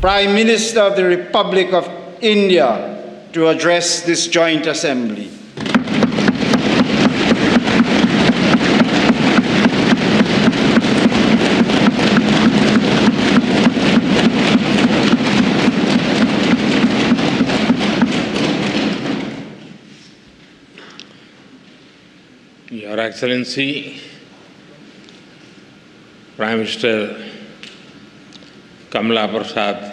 Prime Minister of the Republic of India to address this joint assembly. Your Excellency, Prime Minister Kamala Prasad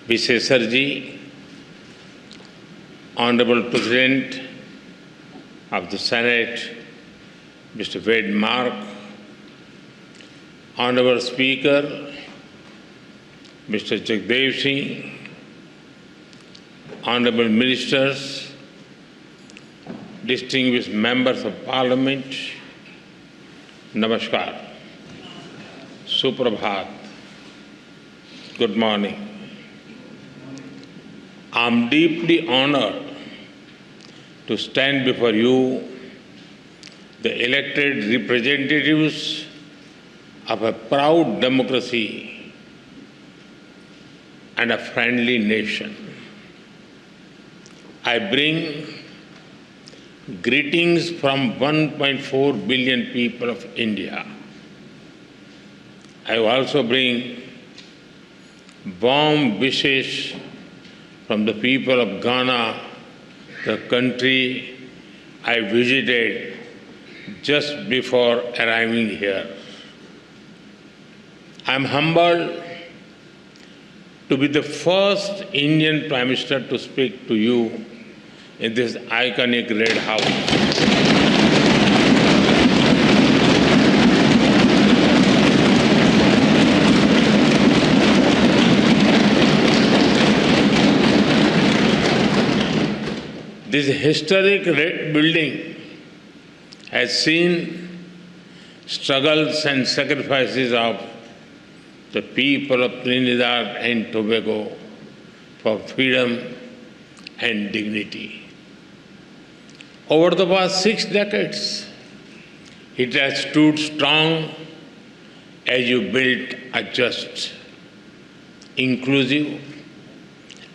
Vishesarji, Honorable President of the Senate, Mr. Wade Mark, Honorable Speaker, Mr. Jagdev Singh, Honorable Ministers, distinguished members of Parliament, Namaskar, Suprabhat, good morning. I am deeply honored to stand before you, the elected representatives of a proud democracy and a friendly nation. I bring greetings from 1.4 billion people of India. I also bring warm wishes from the people of Ghana, the country I visited just before arriving here. I am humbled to be the first Indian Prime Minister to speak to you in this iconic Red House. This historic red building has seen struggles and sacrifices of the people of Trinidad and Tobago for freedom and dignity. Over the past 6 decades, it has stood strong as you built a just, inclusive,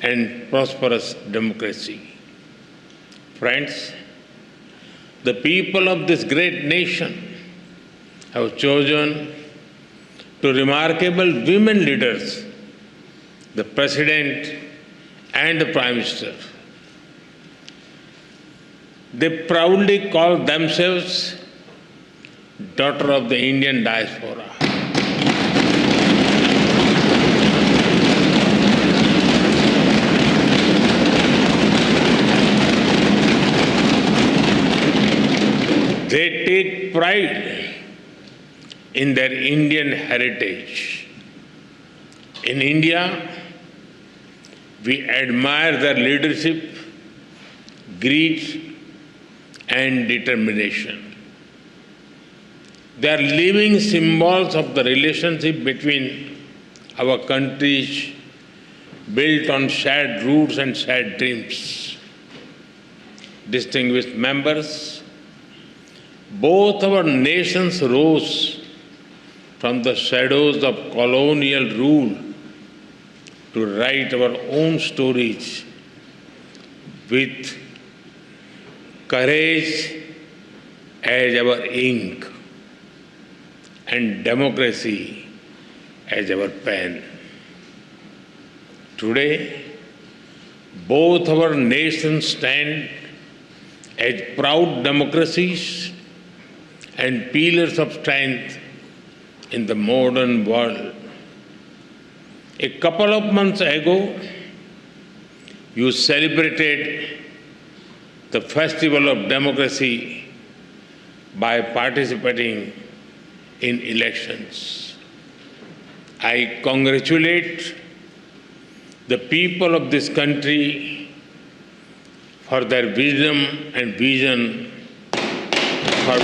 and prosperous democracy. Friends, the people of this great nation have chosen two remarkable women leaders, the President and the Prime Minister. They proudly call themselves daughter of the Indian diaspora. They take pride in their Indian heritage. In India, we admire their leadership, greed, and determination. They are living symbols of the relationship between our countries, built on shared roots and shared dreams. Distinguished members, both our nations rose from the shadows of colonial rule to write our own stories with courage as our ink and democracy as our pen. Today, both our nations stand as proud democracies and pillars of strength in the modern world. A couple of months ago, you celebrated the festival of democracy by participating in elections. I congratulate the people of this country for their wisdom and vision for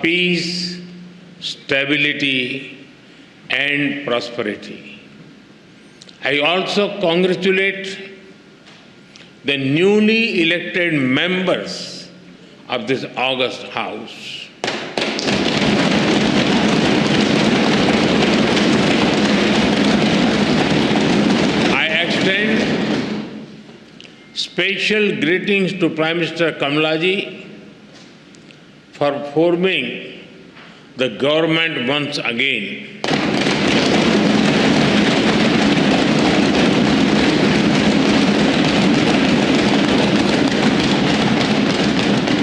peace, stability, and prosperity. I also congratulate the newly elected members of this august House. I extend special greetings to Prime Minister Kamalaji for forming the government once again.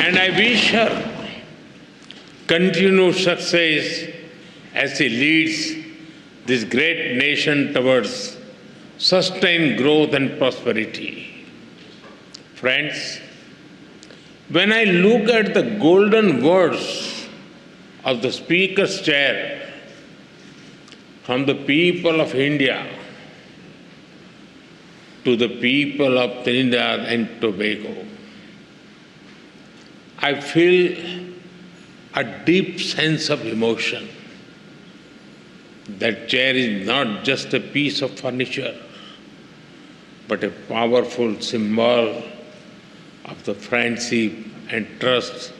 And I wish her continued success as she leads this great nation towards sustained growth and prosperity. Friends, when I look at the golden words of the Speaker's chair from the people of India to the people of Trinidad and Tobago, I feel a deep sense of emotion. That chair is not just a piece of furniture, but a powerful symbol of the friendship and trust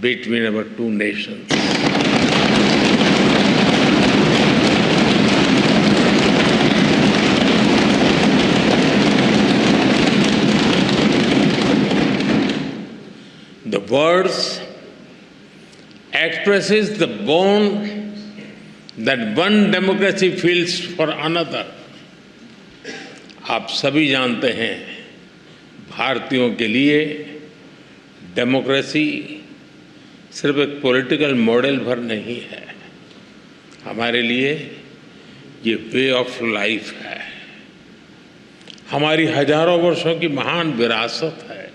between our two nations. The words expresses the bond that one democracy feels for another. आप सभी जानते हैं, भारतीयों के लिए democracy सिर्फ एक political model भर नहीं है, हमारे लिए ये वे ऑफ लाइफ है, हमारी हजारों वर्षों की महान विरासत है।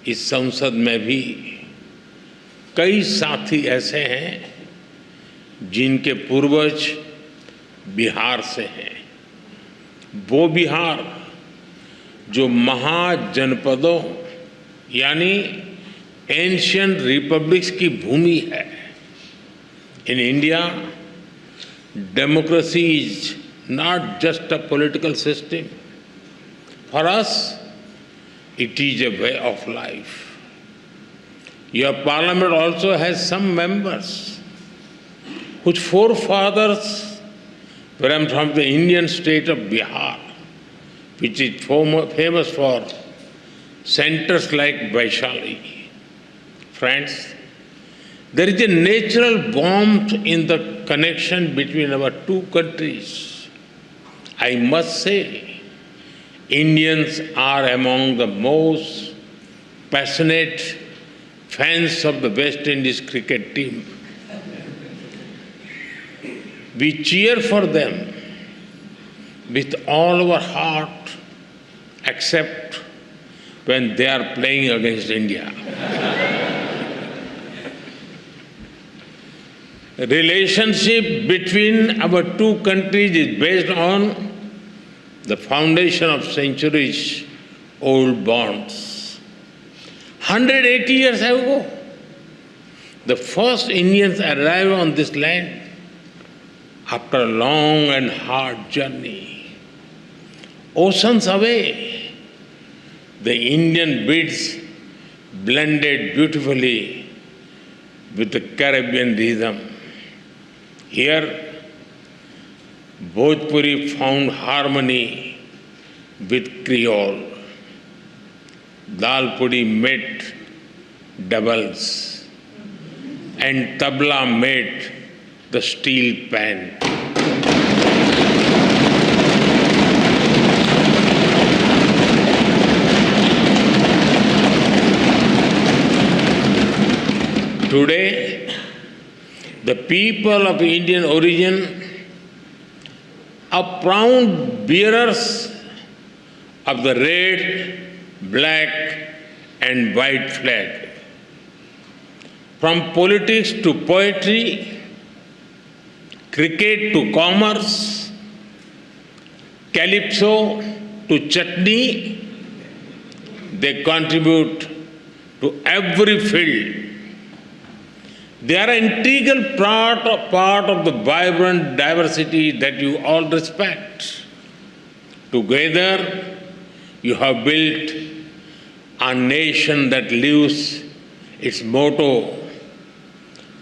इस संसद में भी कई साथी ऐसे हैं जिनके पूर्वज बिहार से हैं। वो बिहार जो महाजनपदों यानी एंशिएंट रिपब्लिक्स की भूमि है। In India, democracy is not just a political system, for us it is a way of life. Your parliament also has some members whose forefathers were from the Indian state of Bihar, which is famous for centers like Vaishali. Friends, there is a natural warmth in the connection between our two countries. I must say, Indians are among the most passionate fans of the West Indies cricket team. We cheer for them with all our heart, except when they are playing against India. The relationship between our two countries is based on the foundation of centuries-old bonds. 180 years ago, the first Indians arrived on this land after a long and hard journey. Oceans away, the Indian beats blended beautifully with the Caribbean rhythm. Here, Bhojpuri found harmony with Creole. Dal puri met doubles, and tabla met the steel pan. Today, the people of Indian origin are proud bearers of the red, black and white flag. From politics to poetry, cricket to commerce, calypso to chutney, they contribute to every field. They are an integral part of the vibrant diversity that you all respect. Together, you have built a nation that lives its motto,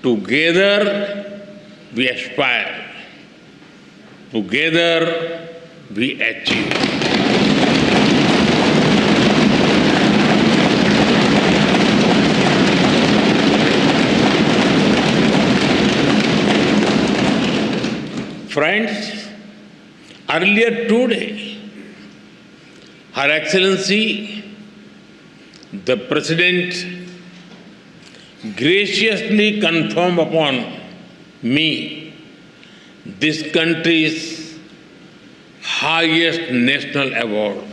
together we aspire, together we achieve. Friends, earlier today, Her Excellency, the President, graciously confirmed upon me this country's highest national award.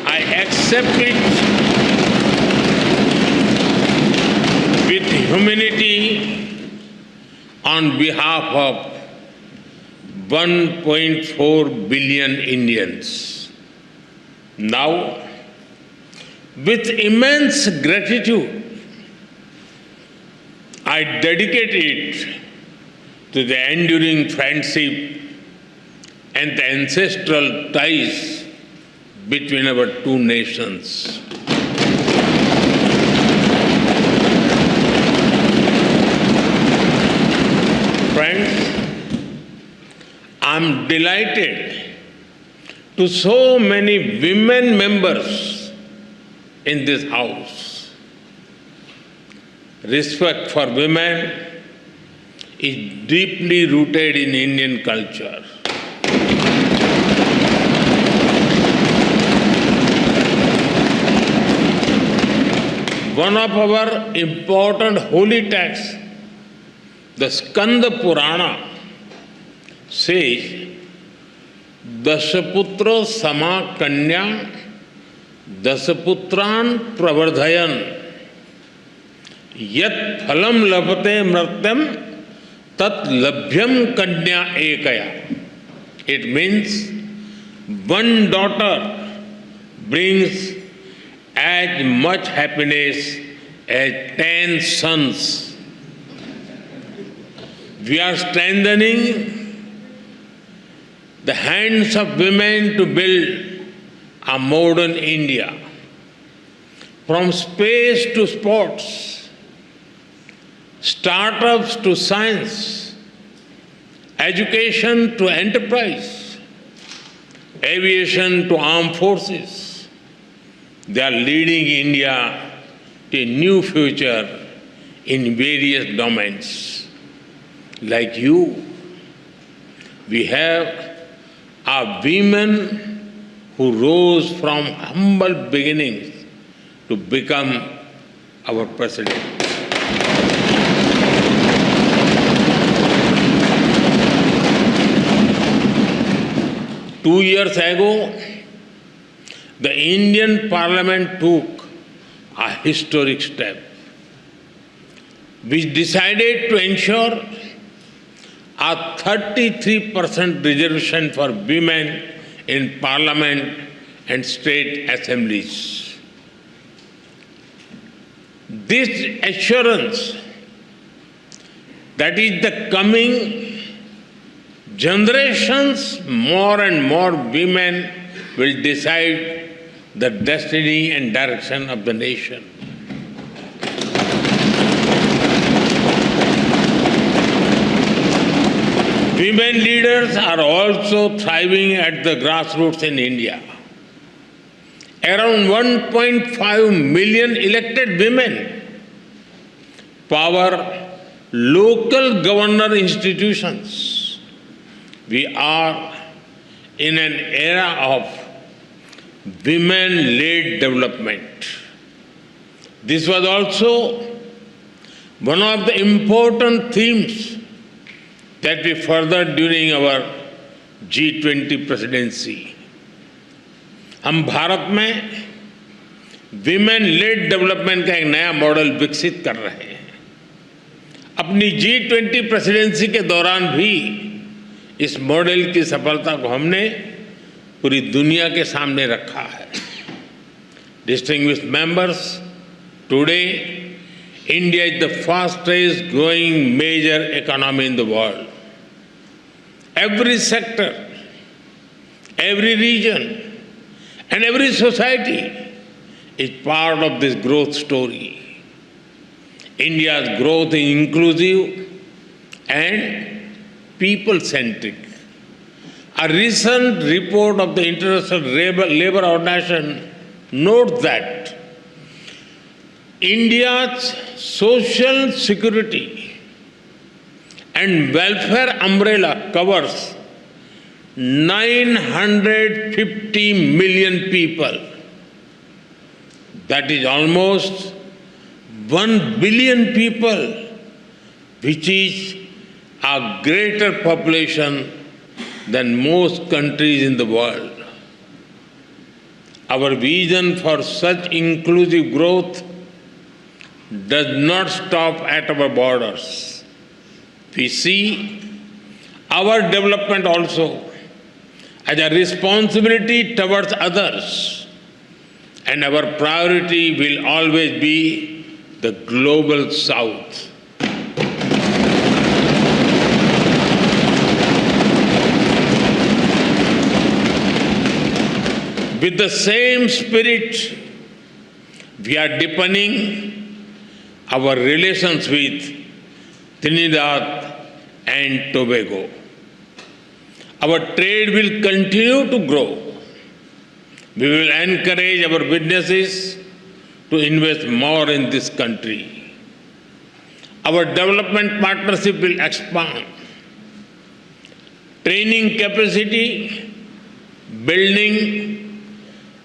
I accept it with humility on behalf of 1.4 billion Indians. Now, with immense gratitude, I dedicate it to the enduring friendship and the ancestral ties between our two nations. Friends, I'm delighted to so many women members in this house. Respect for women is deeply rooted in Indian culture. One of our important holy texts, the Skanda Purana, says, Dasaputro sama kanya dasaputran pravardhayan yat phalam labhate mratyam tat labhyam kanya ekaya. It means one daughter brings as much happiness as 10 sons. We are strengthening the hands of women to build a modern India. From space to sports, startups to science, education to enterprise, aviation to armed forces, they are leading India to a new future in various domains. Like you, we have are women who rose from humble beginnings to become our president. Two years ago, the Indian Parliament took a historic step, which decided to ensure a 33% reservation for women in Parliament and state assemblies. This assurance that is the coming generations, more and more women will decide the destiny and direction of the nation. Women leaders are also thriving at the grassroots in India. Around 1.5 million elected women power local governor institutions. We are in an era of women-led development. This was also one of the important themes that we furthered during our G20 presidency. हम भारत में women lead development का एक नया model विकसित कर रहे हैं. अपनी G20 प्रेसिडेंसी के दौरान भी इस मॉडल की सफलता को हमने पूरी दुनिया के सामने रखा है. Distinguished members, today India is the fastest growing major economy in the world. Every sector, every region And every society is part of this growth story. India's growth is inclusive and people-centric. A recent report of the International Labour Organization notes that India's social security and welfare umbrella covers 950 million people. That is almost 1 billion people, which is a greater population than most countries in the world. Our vision for such inclusive growth does not stop at our borders. We see our development also as a responsibility towards others, and our priority will always be the global South. With the same spirit, we are deepening our relations with Trinidad and Tobago. Our trade will continue to grow. We will encourage our businesses to invest more in this country. Our development partnership will expand. Training capacity, building,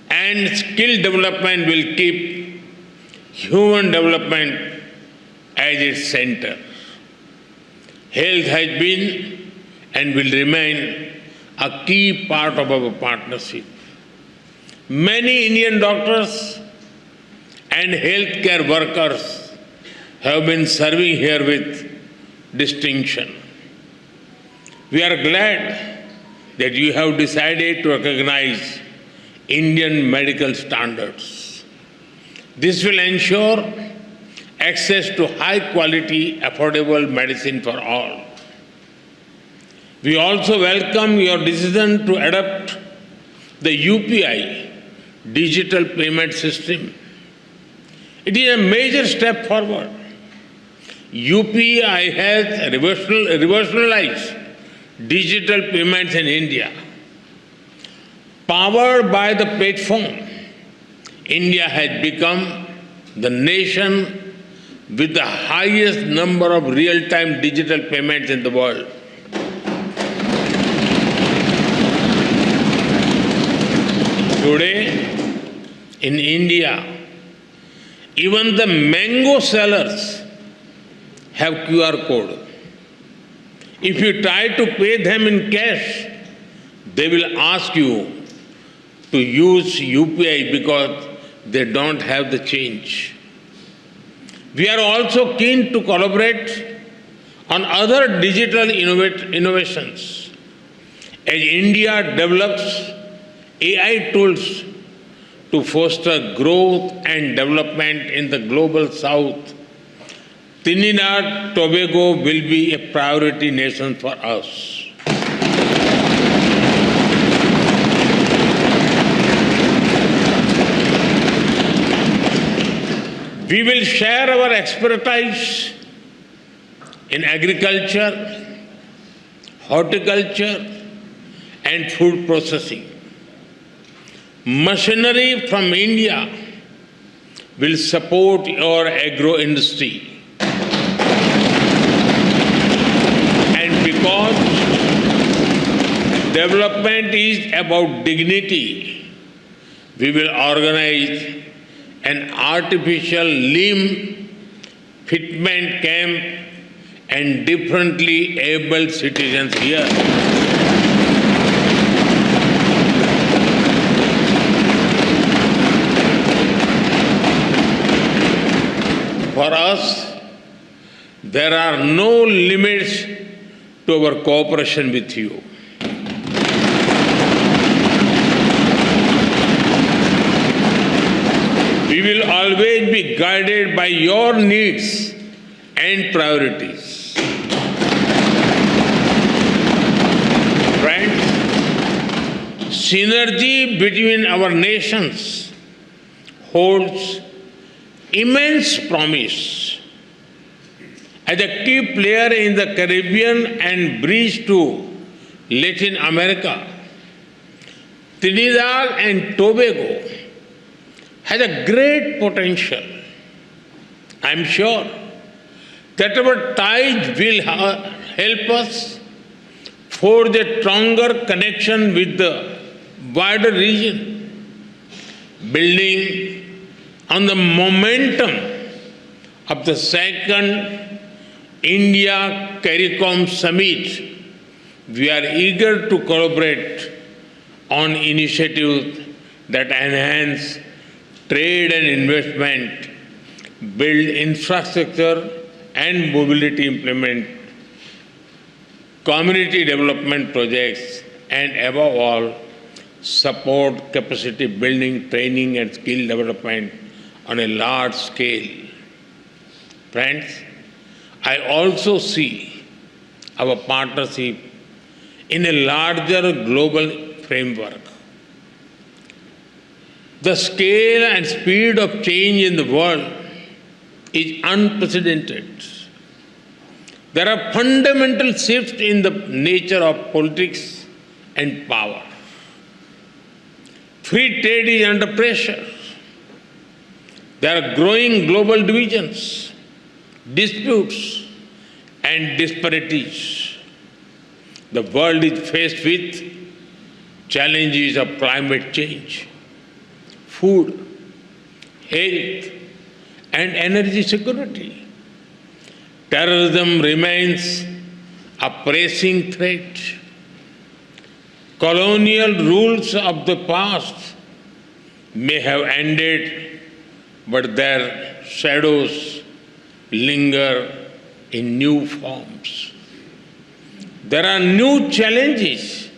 and skill development will keep human development as its center. Health has been and will remain a key part of our partnership. Many Indian doctors and healthcare workers have been serving here with distinction. We are glad that you have decided to recognize Indian medical standards. This will ensure access to high-quality, affordable medicine for all. We also welcome your decision to adopt the UPI, digital payment system. It is a major step forward. UPI has revolutionized digital payments in India. Powered by the platform, India has become the nation with the highest number of real-time digital payments in the world. Today, in India, even the mango sellers have QR code. If you try to pay them in cash, they will ask you to use UPI because they don't have the change. We are also keen to collaborate on other digital innovations. As India develops AI tools to foster growth and development in the global South, Trinidad-Tobago will be a priority nation for us. We will share our expertise in agriculture, horticulture, and food processing. Machinery from India will support your agro industry. And because development is about dignity, we will organize an artificial limb fitment camp and differently able citizens here. For us, there are no limits to our cooperation with you. We will always be guided by your needs and priorities. Friends, synergy between our nations holds immense promise. As a key player in the Caribbean and bridge to Latin America, Trinidad and Tobago has a great potential. I am sure that our ties will help us forge a stronger connection with the wider region, building on the momentum of the second India CARICOM summit. We are eager to collaborate on initiatives that enhance trade and investment, build infrastructure and mobility, implement community development projects, and above all, support capacity building, training and skill development on a large scale. Friends, I also see our partnership in a larger global framework. The scale and speed of change in the world is unprecedented. There are fundamental shifts in the nature of politics and power. Free trade is under pressure. There are growing global divisions, disputes, and disparities. The world is faced with challenges of climate change, food, health, and energy security. Terrorism remains a pressing threat. Colonial rules of the past may have ended, but their shadows linger in new forms. There are new challenges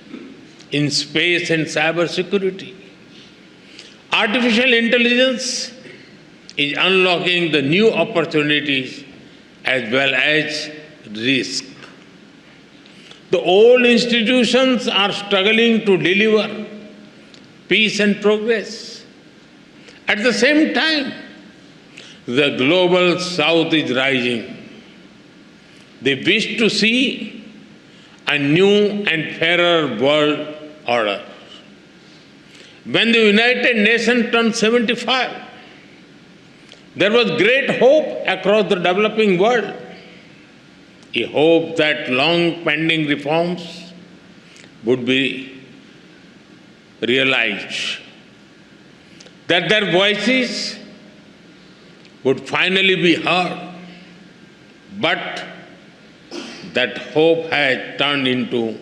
in space and cybersecurity. Artificial intelligence is unlocking the new opportunities as well as risk. The old institutions are struggling to deliver peace and progress. At the same time, the global south is rising. They wish to see a new and fairer world order. When the United Nations turned 75, there was great hope across the developing world. A hope that long-pending reforms would be realized, that their voices would finally be heard. But that hope has turned into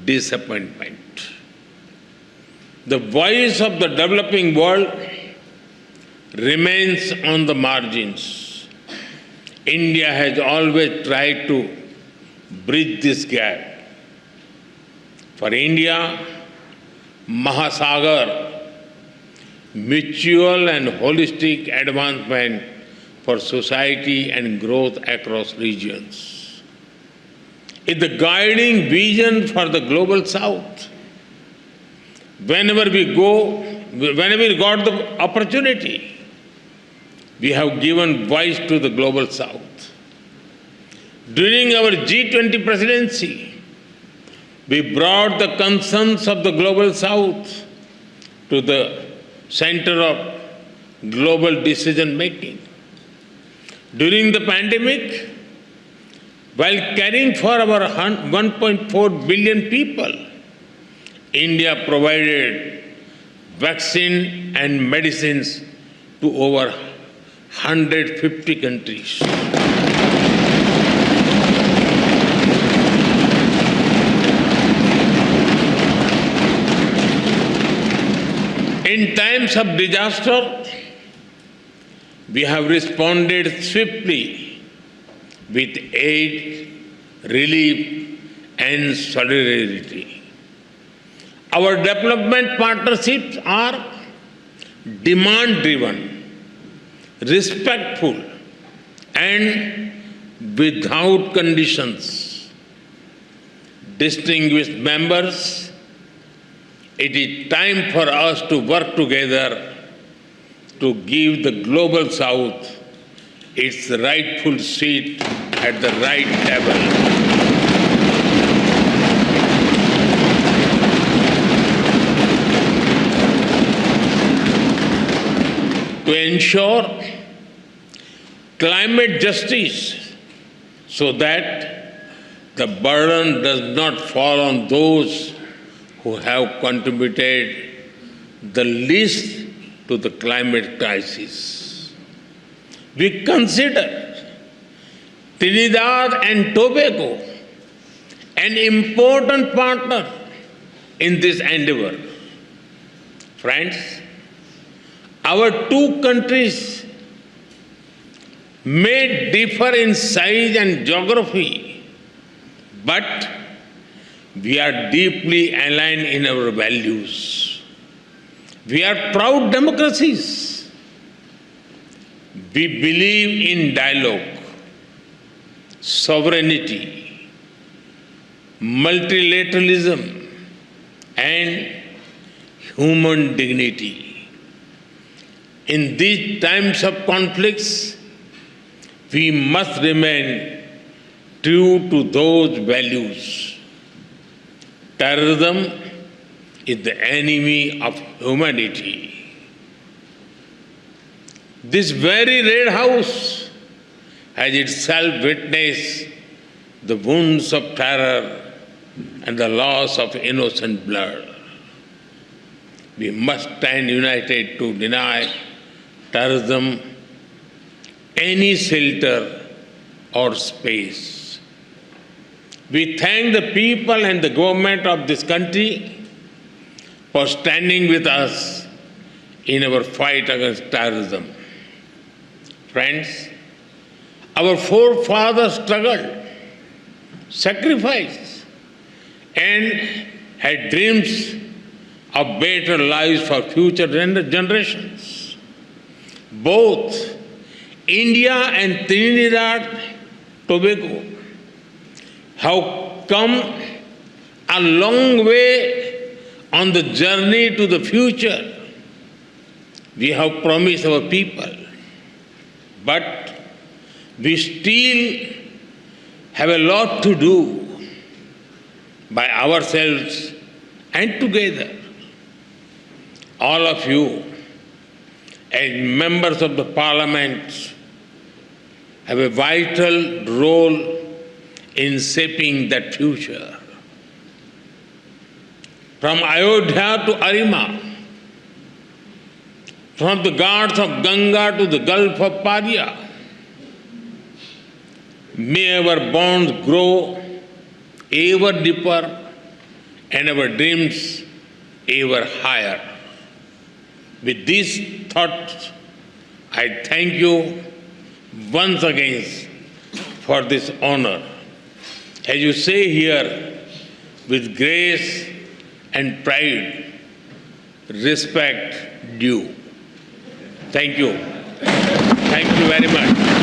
disappointment. The voice of the developing world remains on the margins. India has always tried to bridge this gap. For India, Mahasagar, mutual and holistic advancement for society and growth across regions, is the guiding vision for the global South. Whenever we got the opportunity, we have given voice to the global South. During our G20 presidency, we brought the concerns of the global South to the center of global decision making. During the pandemic, while caring for our 1.4 billion people, India provided vaccine and medicines to over 150 countries. In times of disaster, we have responded swiftly with aid, relief, and solidarity. Our development partnerships are demand-driven, respectful, and without conditions. Distinguished members, It is time for us to work together to give the global South its rightful seat at the right table. To ensure climate justice so that the burden does not fall on those who have contributed the least to the climate crisis. We consider Trinidad and Tobago an important partner in this endeavor. Friends, our two countries may differ in size and geography, but we are deeply aligned in our values. We are proud democracies. We believe in dialogue, sovereignty, multilateralism, and human dignity. In these times of conflicts, we must remain true to those values. Terrorism is the enemy of humanity. This very Red House has itself witnessed the wounds of terror and the loss of innocent blood. We must stand united to deny terrorism any shelter or space. We thank the people and the government of this country for standing with us in our fight against terrorism. Friends, our forefathers struggled, sacrificed, and had dreams of better lives for future generations. Both India and Trinidad-Tobago have come a long way on the journey to the future we have promised our people. But we still have a lot to do by ourselves and together. All of you, as members of the Parliament, have a vital role in shaping that future. From Ayodhya to Arima, from the Ghats of Ganga to the Gulf of Paria, may our bonds grow ever deeper and our dreams ever higher. With these thoughts, I thank you once again for this honor. As you say here, with grace and pride, respect due. Thank you. Thank you very much.